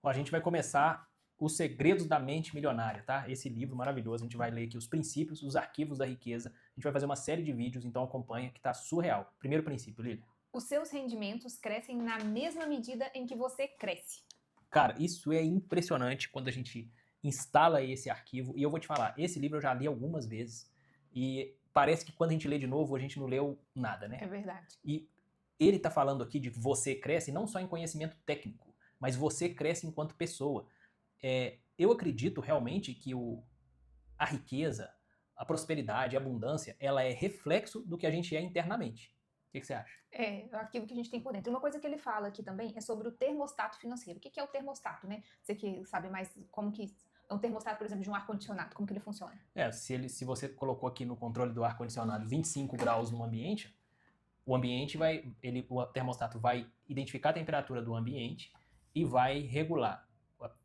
Ó, a gente vai começar Os Segredos da Mente Milionária, tá? Esse livro maravilhoso, a gente vai ler aqui os princípios, os arquivos da riqueza. A gente vai fazer uma série de vídeos, então acompanha, que tá surreal. Primeiro princípio, Lili. Os seus rendimentos crescem na mesma medida em que você cresce. Cara, isso é impressionante quando a gente instala esse arquivo. E eu vou te falar, esse livro eu já li algumas vezes. E parece que quando a gente lê de novo, a gente não leu nada, né? É verdade. E ele tá falando aqui de você cresce não só em conhecimento técnico, mas você cresce enquanto pessoa. Eu acredito realmente que a riqueza, a prosperidade, a abundância, ela é reflexo do que a gente é internamente. O que você acha? É aquilo que a gente tem por dentro. Uma coisa que ele fala aqui também é sobre o termostato financeiro. O que é o termostato, né? Você que sabe mais como que é um termostato, por exemplo, de um ar-condicionado, como que ele funciona? Se você colocou aqui no controle do ar-condicionado 25 graus no ambiente, o termostato vai identificar a temperatura do ambiente e vai regular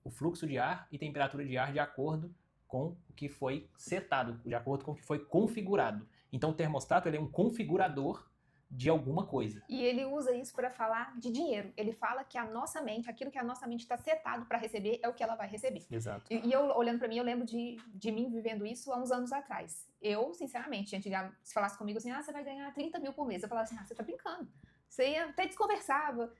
o fluxo de ar e temperatura de ar de acordo com o que foi setado, de acordo com o que foi configurado. Então o termostato ele é um configurador de alguma coisa. E ele usa isso para falar de dinheiro. Ele fala que a nossa mente, aquilo que a nossa mente está setado para receber, é o que ela vai receber. Exato. E eu, olhando para mim, eu lembro de mim vivendo isso há uns anos atrás. Eu, sinceramente, antigamente, se falasse comigo assim, você vai ganhar 30 mil por mês. Eu falava assim, você tá brincando. Você ia, até desconversava,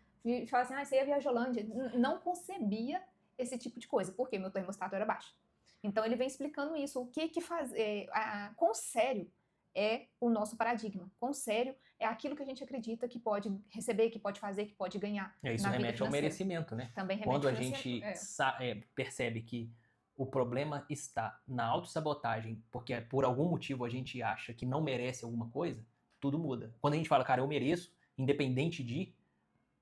falava assim, você ia viajar à Holândia. Não concebia esse tipo de coisa, porque meu termostato era baixo. Então ele vem explicando isso, o que fazer, quão sério é o nosso paradigma. Quão sério é aquilo que a gente acredita que pode receber, que pode fazer, que pode ganhar. Isso remete ao merecimento, né? Também remete quando a gente percebe que o problema está na autossabotagem, porque por algum motivo a gente acha que não merece alguma coisa, tudo muda. Quando a gente fala, cara, eu mereço, independente de,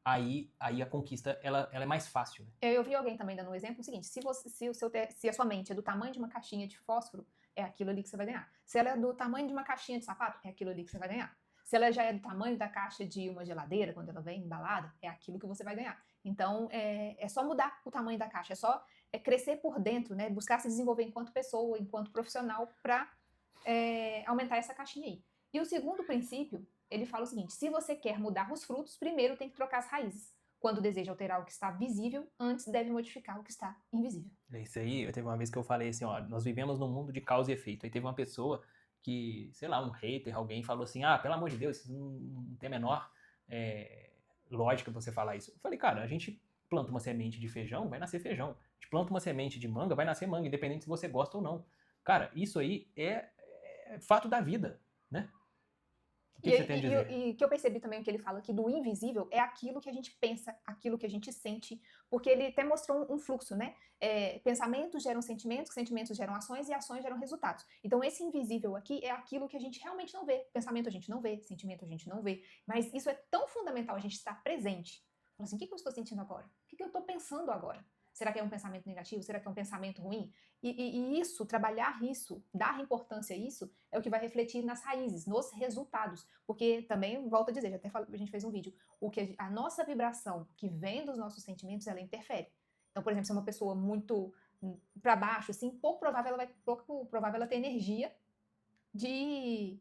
aí a conquista ela é mais fácil. Né? Eu vi alguém também dando um exemplo, o seguinte, se a sua mente é do tamanho de uma caixinha de fósforo, é aquilo ali que você vai ganhar. Se ela é do tamanho de uma caixinha de sapato, é aquilo ali que você vai ganhar. Se ela já é do tamanho da caixa de uma geladeira, quando ela vem embalada, é aquilo que você vai ganhar. Então, é só mudar o tamanho da caixa, é só crescer por dentro, né? Buscar se desenvolver enquanto pessoa, enquanto profissional, para aumentar essa caixinha aí. E o segundo princípio, ele fala o seguinte, se você quer mudar os frutos, primeiro tem que trocar as raízes. Quando deseja alterar o que está visível, antes deve modificar o que está invisível. É isso aí, teve uma vez que eu falei assim, ó, nós vivemos num mundo de causa e efeito. Aí teve uma pessoa que, sei lá, um hater, alguém falou assim, pelo amor de Deus, isso não tem a menor lógica você falar isso. Eu falei, cara, a gente planta uma semente de feijão, vai nascer feijão. A gente planta uma semente de manga, vai nascer manga, independente se você gosta ou não. Cara, isso aí é fato da vida, né? O que você tem a dizer? E que eu percebi também o que ele fala aqui do invisível é aquilo que a gente pensa, aquilo que a gente sente, porque ele até mostrou um fluxo, né? Pensamentos geram sentimentos, sentimentos geram ações e ações geram resultados. Então esse invisível aqui é aquilo que a gente realmente não vê. Pensamento a gente não vê, sentimento a gente não vê, mas isso é tão fundamental a gente estar presente. Fala assim, o que eu estou sentindo agora? O que eu estou pensando agora? Será que é um pensamento negativo? Será que é um pensamento ruim? E isso, trabalhar isso, dar importância a isso, é o que vai refletir nas raízes, nos resultados. Porque também, volto a dizer, a gente fez um vídeo, a nossa vibração que vem dos nossos sentimentos, ela interfere. Então, por exemplo, se é uma pessoa muito para baixo, assim, pouco provável ela ter energia de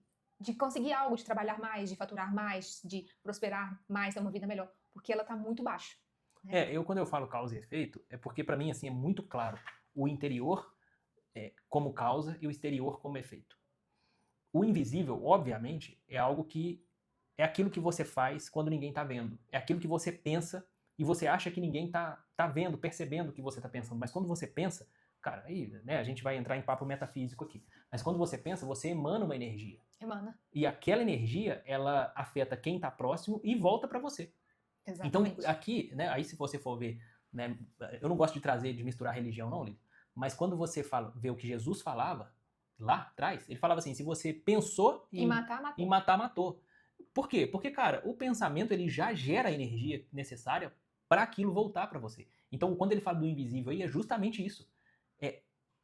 conseguir algo, de trabalhar mais, de faturar mais, de prosperar mais, ter uma vida melhor, porque ela está muito baixa. Quando eu falo causa e efeito, é porque para mim assim é muito claro o interior como causa e o exterior como efeito. O invisível, obviamente, é algo que é aquilo que você faz quando ninguém tá vendo. É aquilo que você pensa e você acha que ninguém tá vendo, percebendo o que você tá pensando. Mas quando você pensa, cara, aí, né, a gente vai entrar em papo metafísico aqui. Mas quando você pensa, você emana uma energia. Emana. E aquela energia, ela afeta quem tá próximo e volta para você. Exatamente. Então, aqui, né, aí se você for ver, né, eu não gosto de misturar religião não, Lívia, mas quando você vê o que Jesus falava lá atrás, ele falava assim, se você pensou em matar, matou. Por quê? Porque, cara, o pensamento ele já gera a energia necessária para aquilo voltar para você. Então, quando ele fala do invisível aí, é justamente isso.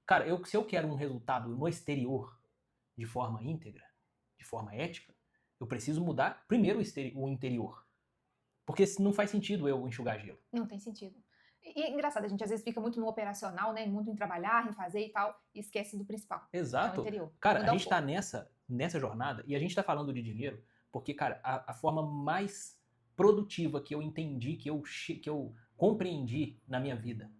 Cara, se eu quero um resultado no exterior de forma íntegra, de forma ética, eu preciso mudar primeiro o interior. Porque não faz sentido eu enxugar gelo. Não tem sentido. E é engraçado, a gente às vezes fica muito no operacional, né? Muito em trabalhar, em fazer e tal, e esquece do principal. Exato. Que é o interior. Cara, a gente tá nessa jornada, e a gente tá falando de dinheiro, porque, cara, a forma mais produtiva que eu entendi, que eu compreendi na minha vida,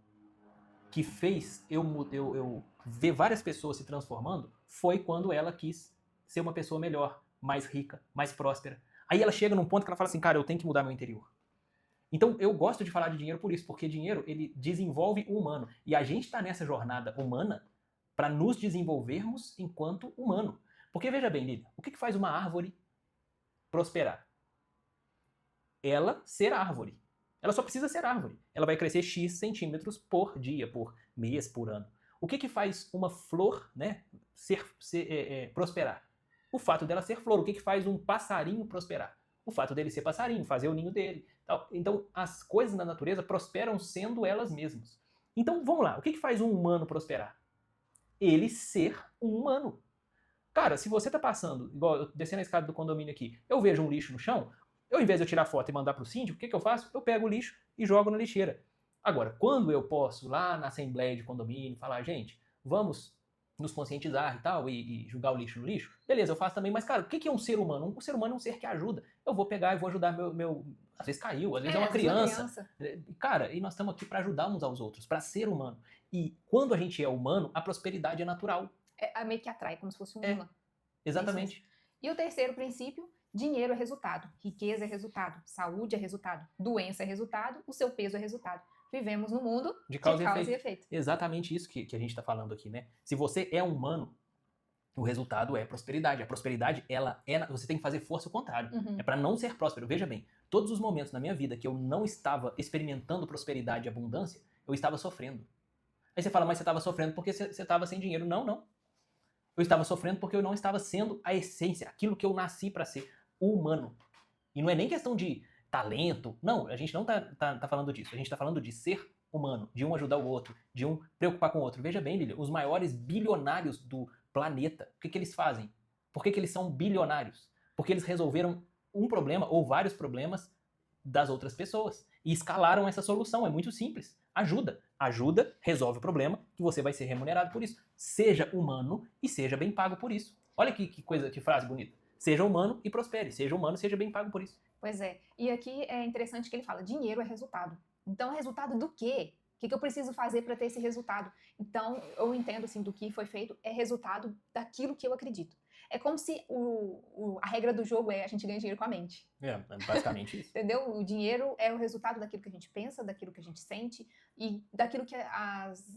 que fez eu ver várias pessoas se transformando foi quando ela quis ser uma pessoa melhor, mais rica, mais próspera. Aí ela chega num ponto que ela fala assim, cara, eu tenho que mudar meu interior. Então eu gosto de falar de dinheiro por isso, porque dinheiro ele desenvolve o humano. E a gente está nessa jornada humana para nos desenvolvermos enquanto humano. Porque veja bem, Lília, o que faz uma árvore prosperar? Ela ser árvore. Ela só precisa ser árvore. Ela vai crescer X centímetros por dia, por mês, por ano. O que faz uma flor, né, prosperar? O fato dela ser flor. O que faz um passarinho prosperar? O fato dele ser passarinho, fazer o ninho dele. Tal. Então, as coisas na natureza prosperam sendo elas mesmas. Então, vamos lá. O que faz um humano prosperar? Ele ser um humano. Cara, se você tá passando, igual eu descendo a escada do condomínio aqui, eu vejo um lixo no chão, eu, em vez de eu tirar foto e mandar pro síndico, o que eu faço? Eu pego o lixo e jogo na lixeira. Agora, quando eu posso, lá na assembleia de condomínio, falar, gente, vamos nos conscientizar e tal, e jogar o lixo no lixo, beleza, eu faço também, mas, cara, o que é um ser humano? Um ser humano é um ser que ajuda. Eu vou pegar e vou ajudar meu às vezes caiu, às vezes é uma criança. Cara, e nós estamos aqui para ajudar uns aos outros, para ser humano. E quando a gente é humano, a prosperidade é natural. É meio que atrai, como se fosse um imã. Exatamente. E o terceiro princípio, dinheiro é resultado, riqueza é resultado, saúde é resultado, doença é resultado, o seu peso é resultado. Vivemos no mundo de causa e efeito. Exatamente isso que a gente está falando aqui, né? Se você é humano, o resultado é prosperidade. A prosperidade, você tem que fazer força ao contrário. É para não ser próspero. Veja bem, todos os momentos na minha vida que eu não estava experimentando prosperidade e abundância, eu estava sofrendo. Aí você fala, mas você estava sofrendo porque você estava sem dinheiro. Não. Eu estava sofrendo porque eu não estava sendo a essência, aquilo que eu nasci para ser, o humano. E não é nem questão de talento. Não, a gente não tá falando disso. A gente tá falando de ser humano, de um ajudar o outro, de um preocupar com o outro. Veja bem, Lília, os maiores bilionários do planeta, o que eles fazem? Por que eles são bilionários? Porque eles resolveram um problema ou vários problemas das outras pessoas e escalaram essa solução. É muito simples. Ajuda, resolve o problema que você vai ser remunerado por isso. Seja humano e seja bem pago por isso. Olha que frase bonita. Seja humano e prospere. Seja humano e seja bem pago por isso. Pois é. E aqui é interessante que ele fala, dinheiro é resultado. Então, resultado do quê? O que eu preciso fazer para ter esse resultado? Então, eu entendo assim, do que foi feito, é resultado daquilo que eu acredito. É como se a regra do jogo é a gente ganha dinheiro com a mente. É basicamente isso. Entendeu? O dinheiro é o resultado daquilo que a gente pensa, daquilo que a gente sente e daquilo que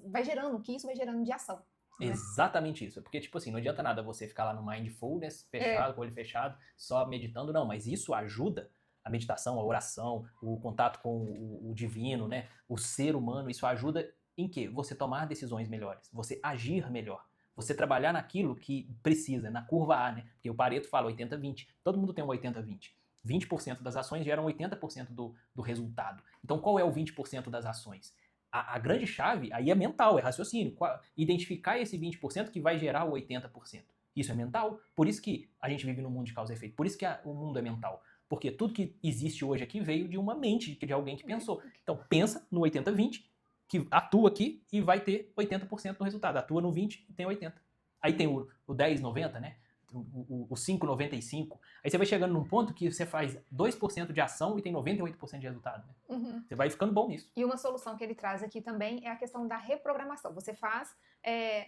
vai gerando, que isso vai gerando de ação. Né? Exatamente isso. Porque, tipo assim, não adianta nada você ficar lá no mindfulness, fechado, com o olho fechado, só meditando, não. Mas isso ajuda a meditação, a oração, o contato com o divino, né? O ser humano, isso ajuda em quê? Você tomar decisões melhores, você agir melhor, você trabalhar naquilo que precisa, na curva A, né? Porque o Pareto fala 80-20, todo mundo tem um 80-20. 20% das ações geram 80% do resultado. Então, qual é o 20% das ações? A grande chave aí é mental, é raciocínio. Identificar esse 20% que vai gerar o 80%. Isso é mental. Por isso que a gente vive num mundo de causa e efeito. Por isso que o mundo é mental. Porque tudo que existe hoje aqui veio de uma mente, de alguém que pensou. Então, pensa no 80-20, que atua aqui e vai ter 80% no resultado. Atua no 20 e tem 80%. Aí tem o 10-90, né? O 5,95. Aí você vai chegando num ponto que você faz 2% de ação e tem 98% de resultado. Né? Você vai ficando bom nisso. E uma solução que ele traz aqui também é a questão da reprogramação. Você faz,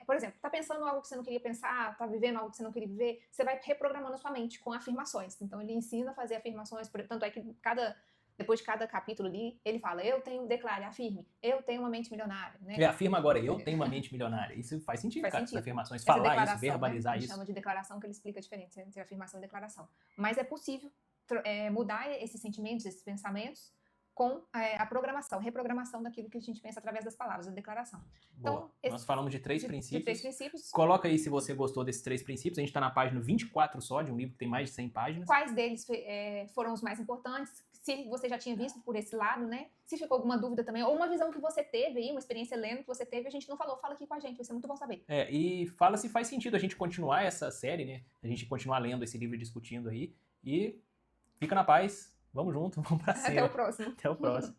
por exemplo, tá pensando algo que você não queria pensar, tá vivendo algo que você não queria viver, você vai reprogramando a sua mente com afirmações. Então ele ensina a fazer afirmações, tanto é que depois de cada capítulo ali, ele fala, afirme, eu tenho uma mente milionária. Né? Afirma agora, eu tenho uma mente milionária. Isso faz sentido, cara, essas afirmações. Falar isso, verbalizar isso. Chama de declaração, que ele explica a diferença entre afirmação e declaração. Mas é possível mudar esses sentimentos, esses pensamentos, com a reprogramação daquilo que a gente pensa através das palavras, da declaração. Então, nós falamos de três princípios. De 3 princípios. Coloca aí se você gostou desses 3 princípios. A gente está na página 24 só, de um livro que tem mais de 100 páginas. Quais deles foram os mais importantes? Se você já tinha visto por esse lado, né? Se ficou alguma dúvida também, ou uma visão que você teve aí, uma experiência lendo que você teve, a gente não falou, fala aqui com a gente, vai ser muito bom saber. E fala se faz sentido a gente continuar essa série, né? A gente continuar lendo esse livro e discutindo aí. E fica na paz, vamos junto, vamos pra cima. Até o próximo. Até o próximo.